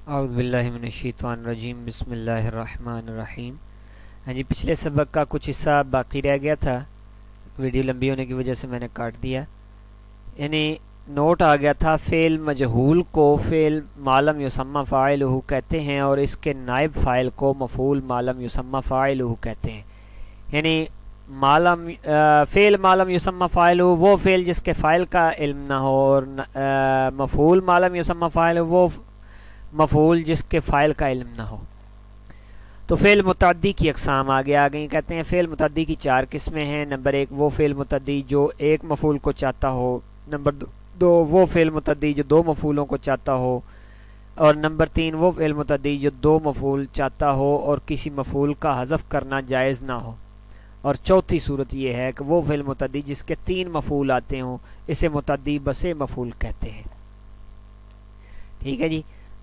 اعوذ باللہ من الشیطان الرجیم، بسم اللہ الرحمن الرحیم۔ ہاں جی، پچھلے سبق کا کچھ حصہ باقی رہ گیا تھا، ویڈیو لمبی ہونے کی وجہ سے میں نے کاٹ دیا۔ یعنی نوٹ آ گیا تھا فعل مجہول کو فعل معلم یسمى فاعلہ کہتے ہیں اور اس کے نائب فاعل کو مفعول معلم یسمى فاعلہ کہتے ہیں۔ یعنی فعل معلم یسمى فاعلہ وہ فعل جس کے فاعل کا علم نہ ہو، اور مفعول معلم یسمى فاعلہ وہ مفعول جس کے فاعل کا علم نہ ہو۔ تو فعل متعدی کی اقسام آگے آ گئیں۔ کہتے ہیں فعل متعدی کی 4 قسمیں ہیں۔ نمبر 1 وہ فعل متعدی جو ایک مفعول کو چاہتا ہو، نمبر 2 وہ فعل متعدی جو 2 مفعولوں کو چاہتا ہو، اور نمبر 3 وہ فعل متعدی جو 2 مفعول چاہتا ہو اور کسی مفعول کا حذف کرنا جائز نہ ہو، اور چوتھی صورت یہ ہے کہ وہ فعل متعدی جس کے 3 مفعول آتے ہوں، اسے متعدی بسے مفعول کہتے ہیں۔ ٹھیک ہے جی۔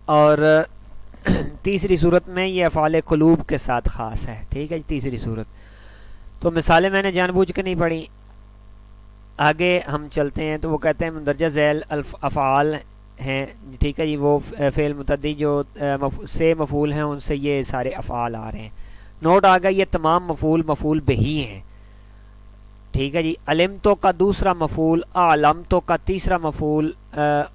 اور تیسری صورت میں یہ افعال قلوب کے ساتھ خاص ہے۔ ٹھیک ہے جی، تیسری صورت۔ تو مثالیں میں نے جان بوجھ کے نہیں پڑھی، آگے ہم چلتے ہیں۔ تو وہ کہتے ہیں مندرجہ ذیل افعال ہیں، ٹھیک ہے جی، وہ فعل متعدی جو سے مفعول ہیں ان سے یہ سارے افعال آ رہے ہیں۔ نوٹ آ گیا، یہ تمام مفعول بہی ہیں۔ ٹھیک ہے جی۔ علمتو کا دوسرا مفعول، اعلمتو کا تیسرا مفعول،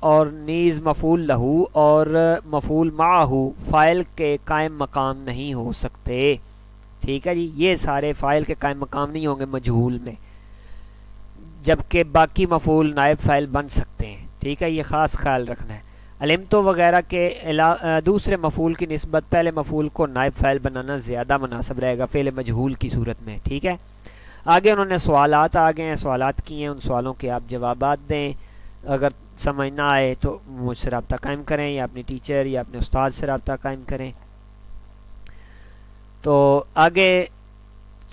اور نیز مفعول لہو اور مفعول معہو فاعل کے قائم مقام نہیں ہو سکتے۔ ٹھیک ہے جی، یہ سارے فاعل کے قائم مقام نہیں ہوں گے مجہول میں، جبکہ باقی مفعول نائب فاعل بن سکتے ہیں۔ ٹھیک ہے، یہ خاص خیال رکھنا ہے۔ علمتو وغیرہ کے دوسرے مفعول کی نسبت پہلے مفعول کو نائب فاعل بنانا زیادہ مناسب رہے گا فعل مجہول کی صورت میں۔ ٹھیک ہے، آگے انہوں نے سوالات آگے ہیں، سوالات کیے ہیں، ان سوالوں کے آپ جوابات دیں۔ اگر سمجھ نہ آئے تو مجھ سے رابطہ قائم کریں، یا اپنے ٹیچر یا اپنے استاد سے رابطہ قائم کریں۔ تو آگے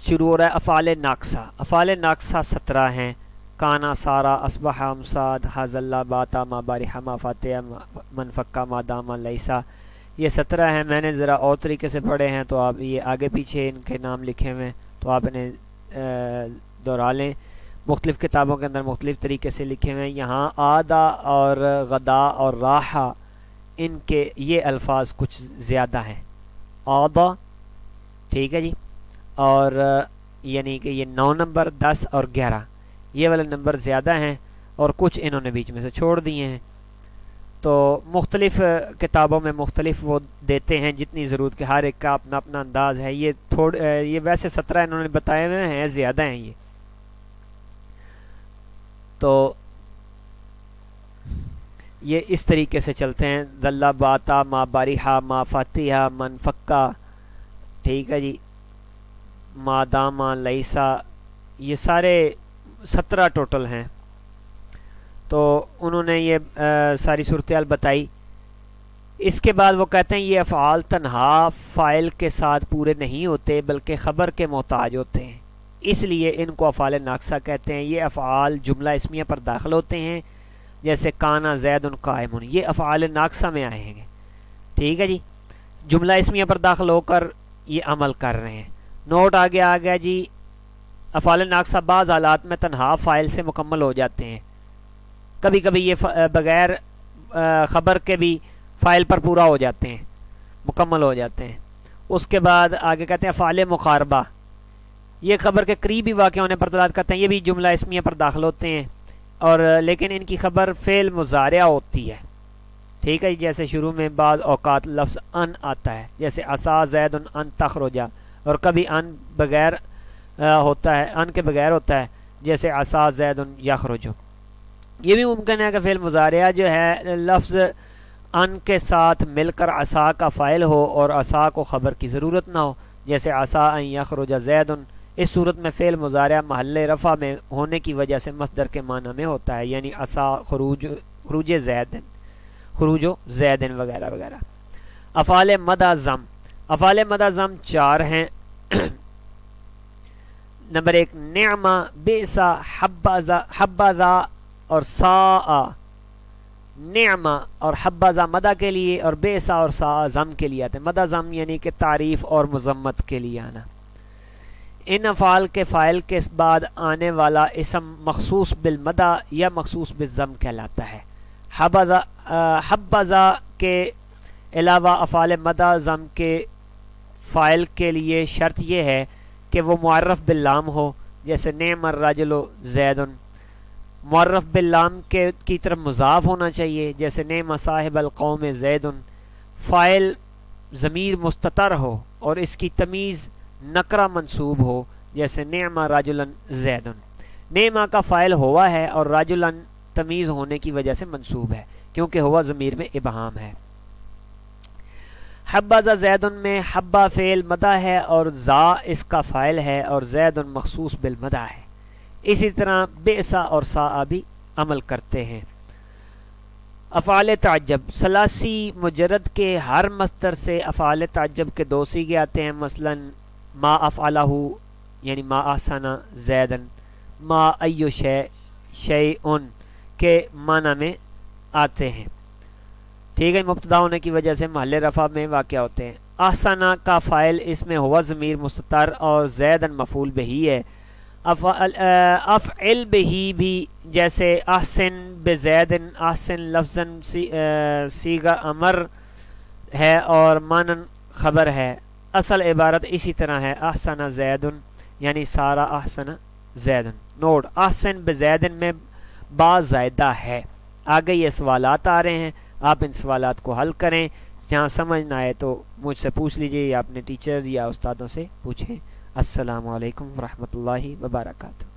شروع ہو رہا ہے افعال ناقصہ۔ افعال ناقصہ 17 ہیں۔ کانا، سارا، اصبح، امساد، حاذ اللہ، باتا، ما بارح، ما فاتح، من فکا، ما داما، لیسا، یہ 17 ہیں۔ میں نے ذرا اور طریقے سے پڑھے ہیں، تو آپ یہ آگے پیچھے ان کے نام لکھے ہوئے ہیں، تو آپ انہیں دہرا لیں۔ مختلف کتابوں کے اندر مختلف طریقے سے لکھے ہوئے ہیں۔ یہاں آدھا اور غدا اور راحہ، ان کے یہ الفاظ کچھ زیادہ ہیں۔ آدھا، ٹھیک ہے جی، اور یعنی کہ یہ 9 نمبر، 10 اور 11 یہ والے نمبر زیادہ ہیں، اور کچھ انہوں نے بیچ میں سے چھوڑ دیے ہیں۔ تو مختلف کتابوں میں مختلف وہ دیتے ہیں جتنی ضرورت کے، ہر ایک کا اپنا اپنا انداز ہے۔ یہ ویسے 17 انہوں نے بتائے ہوئے ہیں، زیادہ ہیں یہ۔ تو یہ اس طریقے سے چلتے ہیں، دلہ، باتا، ما باریحا، ما فاتحہ، من فکا، ٹھیک ہے جی، ما داما، لیسا، یہ سارے 17 ٹوٹل ہیں۔ تو انہوں نے یہ ساری صورتحال بتائی۔ اس کے بعد وہ کہتے ہیں یہ افعال تنہا فاعل کے ساتھ پورے نہیں ہوتے بلکہ خبر کے محتاج ہوتے ہیں، اس لیے ان کو افعال ناقصہ کہتے ہیں۔ یہ افعال جملہ اسمیہ پر داخل ہوتے ہیں، جیسے کانا زید قائم، یہ افعال ناقصہ میں آئے ہیں۔ ٹھیک ہے جی، جملہ اسمیہ پر داخل ہو کر یہ عمل کر رہے ہیں۔ نوٹ آگے آ گیا جی، افعال ناقصہ بعض حالات میں تنہا فاعل سے مکمل ہو جاتے ہیں، کبھی کبھی یہ بغیر خبر کے بھی فاعل پر پورا ہو جاتے ہیں، مکمل ہو جاتے ہیں۔ اس کے بعد آگے کہتے ہیں افعال مقاربہ، یہ خبر کے قریبی واقع ہونے پر دلالت کرتے ہیں، یہ بھی جملہ اسمیہ پر داخل ہوتے ہیں، اور لیکن ان کی خبر فعل مضارع ہوتی ہے۔ ٹھیک ہے، جیسے شروع میں بعض اوقات لفظ ان آتا ہے، جیسے عصا زید ان تخرجا، اور کبھی ان بغیر ہوتا ہے، ان کے بغیر ہوتا ہے، جیسے عصا زید یخرج۔ یہ بھی ممکن ہے کہ فعل مضارع جو ہے لفظ ان کے ساتھ مل کر عصا کا فاعل ہو اور عصا کو خبر کی ضرورت نہ ہو، جیسے عصا ان یخرج زید۔ اس صورت میں فعل مضارع محل رفع میں ہونے کی وجہ سے مصدر کے معنی میں ہوتا ہے، یعنی عصا خروج زید، خروج زید وغیرہ وغیرہ۔ افعال مدح ضم، افعال مدح ضم 4 ہیں۔ نمبر 1 نعمہ، بئسا، حبذا اور ساء۔ نعمہ اور حبذا مدح کے لیے، اور بئسا اور ساء ضم کے لیے آتے ہیں۔ مدح ضم یعنی کہ تعریف اور مذمت کے لیے آنا۔ ان افعال کے فاعل کے بعد آنے والا اسم مخصوص بالمدح یا مخصوص بالضم کہلاتا ہے۔ حبذا کے علاوہ افعال مدح ضم کے فاعل کے لیے شرط یہ ہے کہ وہ معرف باللام ہو، جیسے نعم الرجل زید، معرف باللام کی طرف مضاف ہونا چاہیے، جیسے نعم صاحب القوم زید، فاعل ضمیر مستتر ہو اور اس کی تمیز نکرہ منصوب ہو، جیسے نعم رجلا زید۔ نعم کا فاعل ہوا ہے اور رجلا تمیز ہونے کی وجہ سے منصوب ہے کیونکہ ہوا ضمیر میں ابہام ہے۔ حبذ زید میں حبہ فعل مدح ہے اور ذا اس کا فاعل ہے اور زید مخصوص بالمدح ہے۔ اسی طرح بئس اور ساء بھی عمل کرتے ہیں۔ افعال تعجب، ثلاثی مجرد کے ہر مصدر سے افعال تعجب کے دو صیغے آتے ہیں، مثلا ما افعلہ یعنی ما احسن زیدن، ما ایو شیئن کے معنی میں آتے ہیں، ٹھیک ہے، مبتدا ہونے کی وجہ سے محل رفع میں واقع ہوتے ہیں۔ احسن کا فاعل اس میں ہوا ضمیر مستتر اور زیدن مفعول بہی ہے۔ افعل بہی بھی جیسے احسن بزیدن، احسن لفظاً صیغہ امر ہے اور مانن خبر ہے، اصل عبارت اسی طرح ہے احسن زیدن یعنی سارا احسن زیدن۔ نوٹ، احسن بزیدن میں با زائدہ ہے۔ آگے یہ سوالات آ رہے ہیں، آپ ان سوالات کو حل کریں، جہاں سمجھ نہ آئے تو مجھ سے پوچھ لیجئے یا اپنے ٹیچرز یا استادوں سے پوچھیں۔ السلام علیکم ورحمۃ اللہ وبرکاتہ۔